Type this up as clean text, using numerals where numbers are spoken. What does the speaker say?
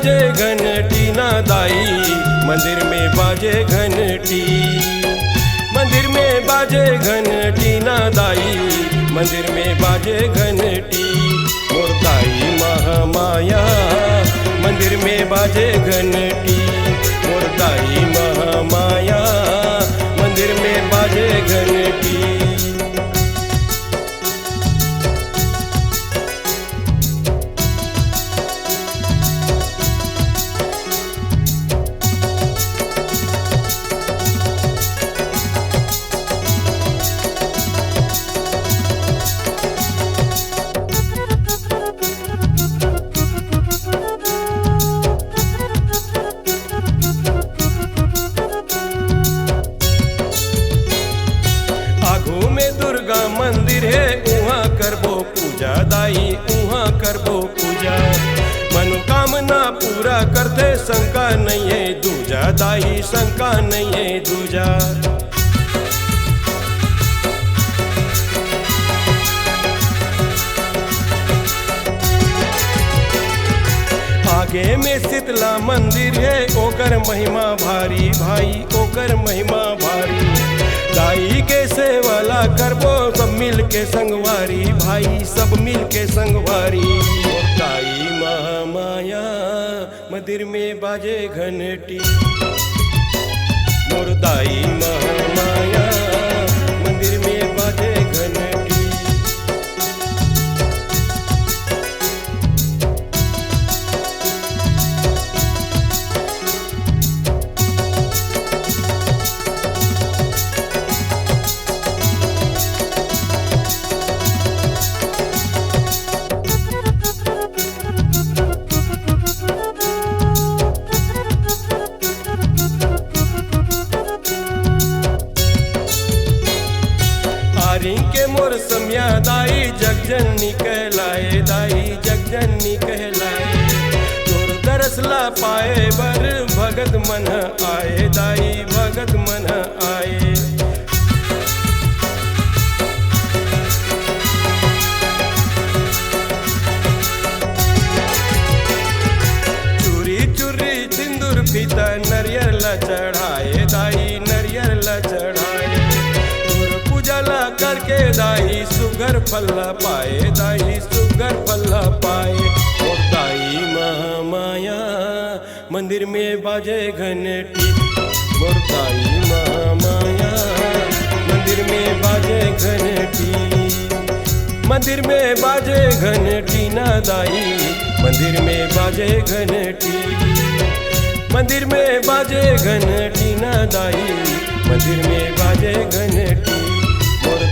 बाजे घंटी ना दाई, मंदिर में बाजे घंटी। मंदिर में बाजे घंटी ना दाई, मंदिर में बाजे घंटी। मोर दाई महामाया मंदिर में बाजे घंटी। मोर दाई महामाया मंदिर में बाजे घंटी। दुर्गा मंदिर है उहाँ करबो पूजा दाई, उहाँ करबो पूजा। मनोकामना पूरा करते शंका नहीं है दूजा दाई, शंका नहीं है दूजा। आगे में शीतला मंदिर है ओकर महिमा भारी भाई, ओकर महिमा भारी। दाई के सेवाला करबो सब मिल के संगवारी भाई, सब मिल के संगवारी। दाई महामाया मंदिर में बाजे घंटी। मोर दाई महामाया मंदिर में बाजे घंटी। के मोर सम्या दाई जगजननी कहलाए, दाई जगजननी कहलाए। तोर दरसला पाए बर भगत मन आए, दाई भगत मन आए। चूरी चूरी सिंदूर फीता नरियर ला चढ़ाए, दाई नरियर ला चढ़ाए। पूजला करके दाई सुगर फल्ला पाए, दाई सुगर फल्ला पाए। और दाई महामाया मंदिर में बाजे घंटी। और दाई महामाया मंदिर में बाजे घंटी। मंदिर में बाजे घंटी ना दाई, मंदिर में बाजे घंटी। मंदिर में बाजे घंटी ना दाई, मंदिर में बाजे घंटी। मोर